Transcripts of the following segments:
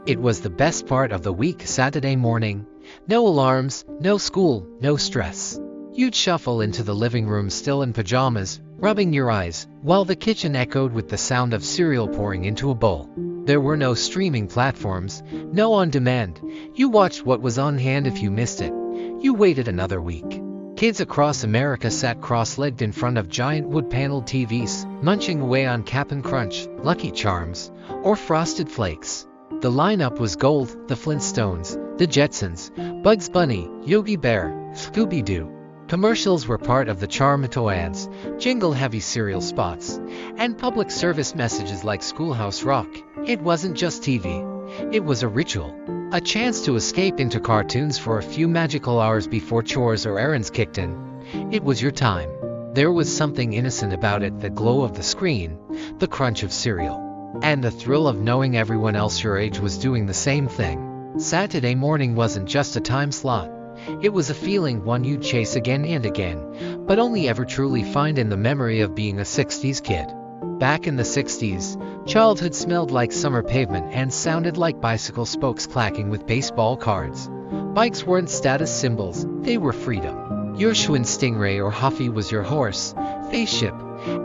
It was the best part of the week, Saturday morning. No alarms, no school, no stress. You'd shuffle into the living room still in pajamas, rubbing your eyes, while the kitchen echoed with the sound of cereal pouring into a bowl. There were no streaming platforms, no on-demand. You watched what was on hand. If you missed it, you waited another week. Kids across America sat cross-legged in front of giant wood-paneled TVs, munching away on Cap'n Crunch, Lucky Charms, or Frosted Flakes. The lineup was gold: the Flintstones, the Jetsons, Bugs Bunny, Yogi Bear, Scooby-Doo. Commercials were part of the Charmato ads, jingle-heavy cereal spots, and public service messages like Schoolhouse Rock. It wasn't just TV. It was a ritual. A chance to escape into cartoons for a few magical hours before chores or errands kicked in. It was your time. There was something innocent about it: the glow of the screen, the crunch of cereal, and the thrill of knowing everyone else your age was doing the same thing. Saturday morning wasn't just a time slot. It was a feeling, one you'd chase again and again, but only ever truly find in the memory of being a 60s kid. Back in the 60s, childhood smelled like summer pavement and sounded like bicycle spokes clacking with baseball cards. Bikes weren't status symbols, they were freedom. Your Schwinn Stingray or Huffy was your horse, spaceship,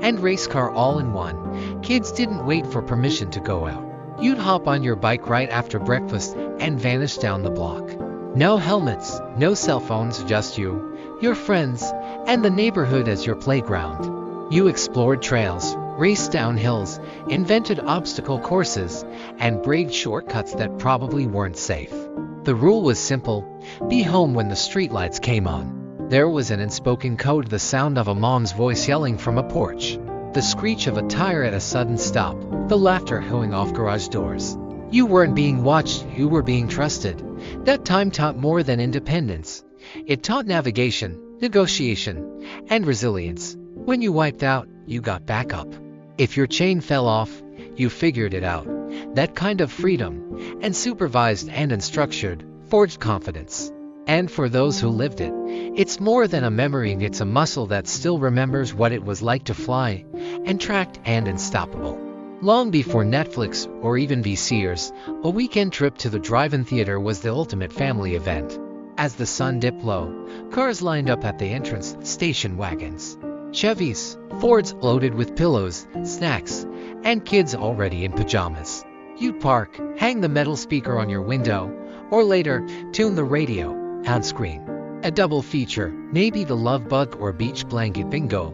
and race car all in one. Kids didn't wait for permission to go out. You'd hop on your bike right after breakfast and vanish down the block. No helmets, no cell phones, just you, your friends, and the neighborhood as your playground. You explored trails, raced down hills, invented obstacle courses, and braved shortcuts that probably weren't safe. The rule was simple: be home when the streetlights came on. There was an unspoken code: the sound of a mom's voice yelling from a porch, the screech of a tire at a sudden stop, the laughter echoing off garage doors. You weren't being watched, you were being trusted. That time taught more than independence. It taught navigation, negotiation, and resilience. When you wiped out, you got back up. If your chain fell off, you figured it out. That kind of freedom, and supervised and unstructured, forged confidence. And for those who lived it, it's more than a memory, it's a muscle that still remembers what it was like to fly, untracked and unstoppable. Long before Netflix or even VCRs, a weekend trip to the drive-in theater was the ultimate family event. As the sun dipped low, cars lined up at the entrance, station wagons, Chevys, Fords loaded with pillows, snacks, and kids already in pajamas. You'd park, hang the metal speaker on your window, or later, tune the radio on screen. A double feature, maybe the Love Bug or Beach Blanket Bingo,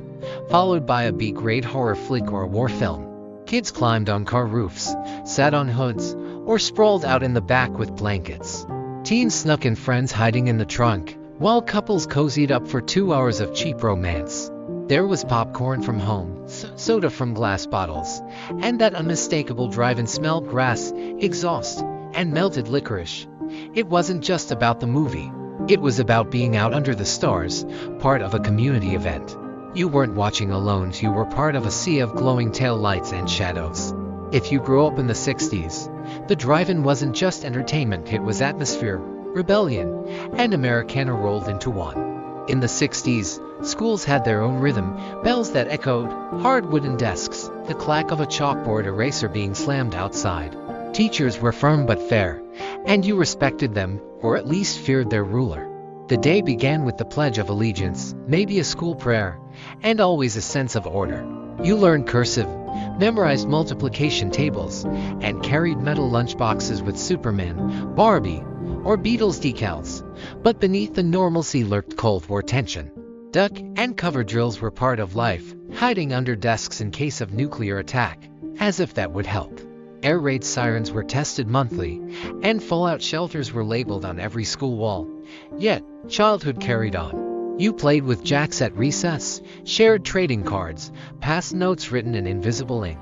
followed by a B-grade horror flick or war film. Kids climbed on car roofs, sat on hoods, or sprawled out in the back with blankets. Teens snuck in, friends hiding in the trunk, while couples cozied up for 2 hours of cheap romance. There was popcorn from home, soda from glass bottles, and that unmistakable drive-in smell: grass, exhaust, and melted licorice. It wasn't just about the movie. It was about being out under the stars, part of a community event. You weren't watching alone, you were part of a sea of glowing tail lights and shadows. If you grew up in the 60s, the drive-in wasn't just entertainment, it was atmosphere, rebellion, and Americana rolled into one. In the 60s, schools had their own rhythm, bells that echoed, hard wooden desks, the clack of a chalkboard eraser being slammed outside. Teachers were firm but fair, and you respected them, or at least feared their ruler. The day began with the Pledge of Allegiance, maybe a school prayer, and always a sense of order. You learned cursive, memorized multiplication tables, and carried metal lunchboxes with Superman, Barbie, or Beatles decals. But beneath the normalcy lurked Cold War tension. Duck and cover drills were part of life, hiding under desks in case of nuclear attack, as if that would help. Air raid sirens were tested monthly, and fallout shelters were labeled on every school wall. Yet, childhood carried on. You played with jacks at recess, shared trading cards, passed notes written in invisible ink.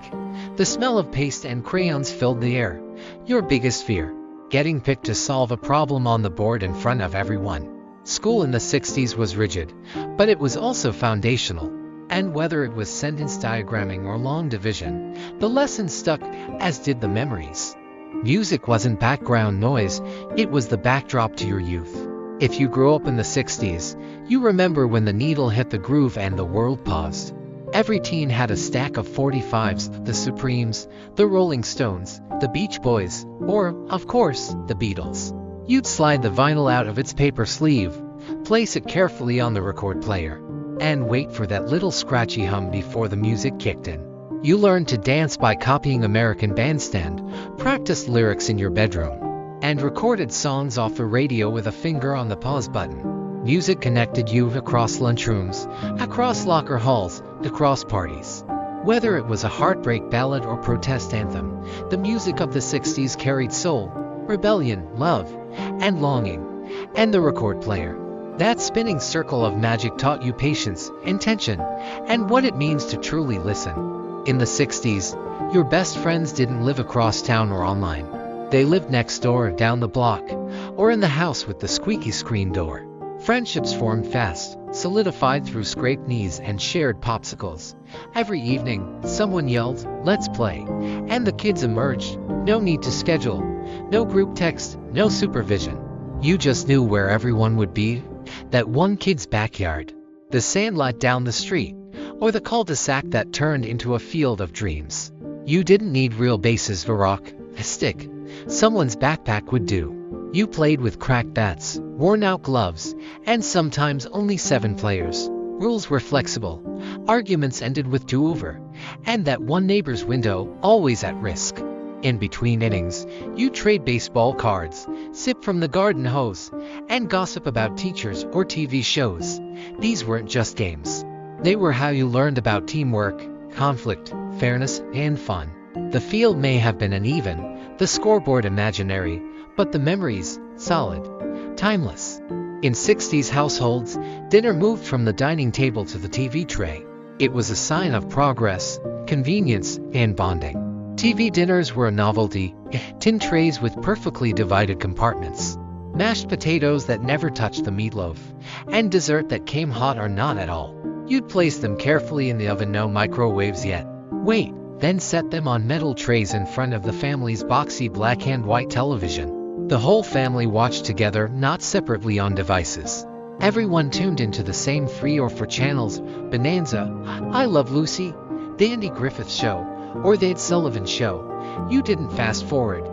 The smell of paste and crayons filled the air. Your biggest fear: getting picked to solve a problem on the board in front of everyone. School in the 60s was rigid, but it was also foundational. And whether it was sentence diagramming or long division, the lessons stuck, as did the memories. Music wasn't background noise, it was the backdrop to your youth. If you grew up in the 60s, you remember when the needle hit the groove and the world paused. Every teen had a stack of 45s, the Supremes, the Rolling Stones, the Beach Boys, or, of course, the Beatles. You'd slide the vinyl out of its paper sleeve, place it carefully on the record player, and wait for that little scratchy hum before the music kicked in. You learned to dance by copying American Bandstand, practiced lyrics in your bedroom, and recorded songs off the radio with a finger on the pause button. Music connected you across lunchrooms, across locker halls, across parties. Whether it was a heartbreak ballad or protest anthem, the music of the 60s carried soul, rebellion, love, and longing. And the record player, that spinning circle of magic, taught you patience, intention, and what it means to truly listen. In the 60s, your best friends didn't live across town or online. They lived next door, down the block, or in the house with the squeaky screen door. Friendships formed fast, solidified through scraped knees and shared popsicles. Every evening, someone yelled, "Let's play," and the kids emerged. No need to schedule, no group text, no supervision. You just knew where everyone would be. That one kid's backyard, the sandlot down the street, or the cul-de-sac that turned into a field of dreams. You didn't need real bases, a rock, a stick. Someone's backpack would do. You played with cracked bats, worn-out gloves, and sometimes only 7 players. Rules were flexible. Arguments ended with do-over, and that one neighbor's window, always at risk. In between innings, you trade baseball cards, sip from the garden hose, and gossip about teachers or TV shows. These weren't just games. They were how you learned about teamwork, conflict, fairness, and fun. The field may have been uneven, the scoreboard imaginary, but the memories, solid, timeless. In 60s households, dinner moved from the dining table to the TV tray. It was a sign of progress, convenience, and bonding. TV dinners were a novelty, tin trays with perfectly divided compartments, mashed potatoes that never touched the meatloaf, and dessert that came hot or not at all. You'd place them carefully in the oven, no microwaves yet. Wait, then set them on metal trays in front of the family's boxy black and white television. The whole family watched together, not separately on devices. Everyone tuned into the same 3 or 4 channels: Bonanza, I Love Lucy, The Andy Griffith Show, or The Ed Sullivan Show. You didn't fast forward.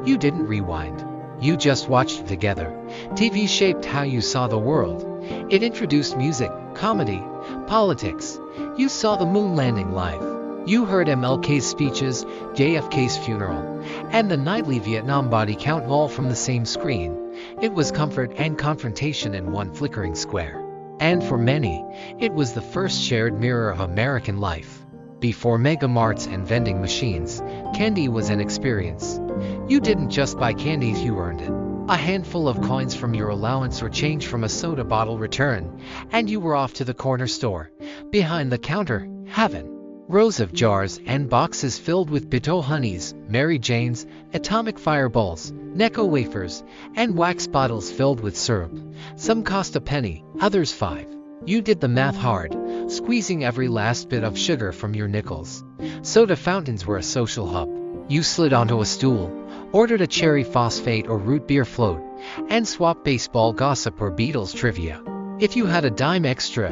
You didn't rewind. You just watched together. TV shaped how you saw the world. It introduced music, comedy, politics. You saw the moon landing live. You heard MLK's speeches, JFK's funeral, and the nightly Vietnam body count, all from the same screen. It was comfort and confrontation in one flickering square. And for many, it was the first shared mirror of American life. Before megamarts and vending machines, candy was an experience. You didn't just buy candy, you earned it. A handful of coins from your allowance or change from a soda bottle return, and you were off to the corner store. Behind the counter, heaven. Rows of jars and boxes filled with Bito Honeys, Mary Janes, Atomic Fireballs, Necco wafers, and wax bottles filled with syrup. Some cost a penny, others 5. You did the math hard, squeezing every last bit of sugar from your nickels. Soda fountains were a social hub. You slid onto a stool, ordered a cherry phosphate or root beer float, and swapped baseball gossip or Beatles trivia. If you had a dime extra,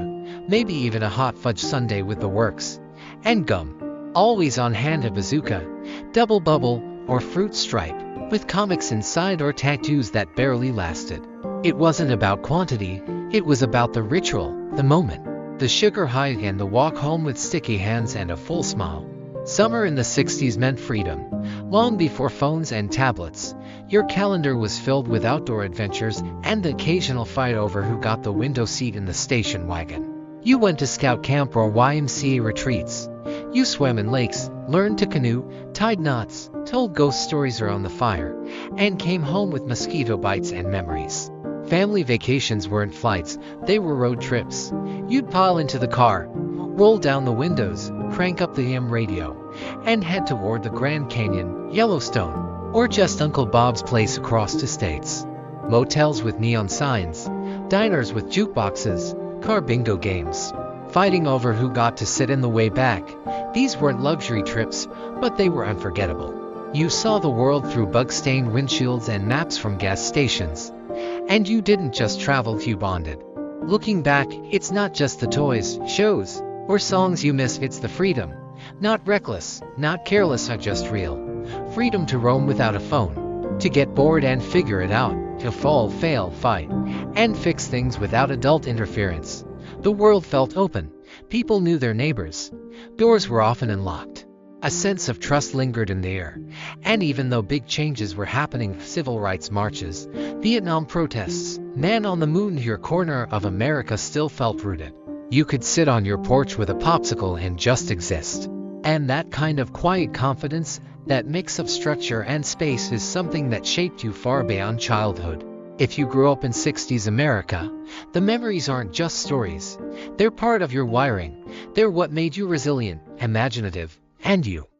maybe even a hot fudge sundae with the works. And gum. Always on hand, a bazooka, double bubble, or fruit stripe, with comics inside or tattoos that barely lasted. It wasn't about quantity, it was about the ritual, the moment, the sugar high and the walk home with sticky hands and a full smile. Summer in the 60s meant freedom. Long before phones and tablets, your calendar was filled with outdoor adventures and the occasional fight over who got the window seat in the station wagon. You went to scout camp or YMCA retreats. You swam in lakes, learned to canoe, tied knots, told ghost stories around the fire, and came home with mosquito bites and memories. Family vacations weren't flights, they were road trips. You'd pile into the car, roll down the windows, crank up the AM radio, and head toward the Grand Canyon, Yellowstone, or just Uncle Bob's place across the states. Motels with neon signs, diners with jukeboxes, car bingo games, fighting over who got to sit in the way back. These weren't luxury trips, but they were unforgettable. You saw the world through bug-stained windshields and maps from gas stations. And you didn't just travel, you bonded. Looking back, it's not just the toys, shows, or songs you miss. It's the freedom, not reckless, not careless, just real. Freedom to roam without a phone, to get bored and figure it out, to fall, fail, fight, and fix things without adult interference. The world felt open. People knew their neighbors. Doors were often unlocked. A sense of trust lingered in the air. And even though big changes were happening, civil rights marches, Vietnam protests, man on the moon, your corner of America still felt rooted. You could sit on your porch with a popsicle and just exist. And that kind of quiet confidence, that mix of structure and space, is something that shaped you far beyond childhood. If you grew up in 60s America, the memories aren't just stories. They're part of your wiring. They're what made you resilient, imaginative, and you.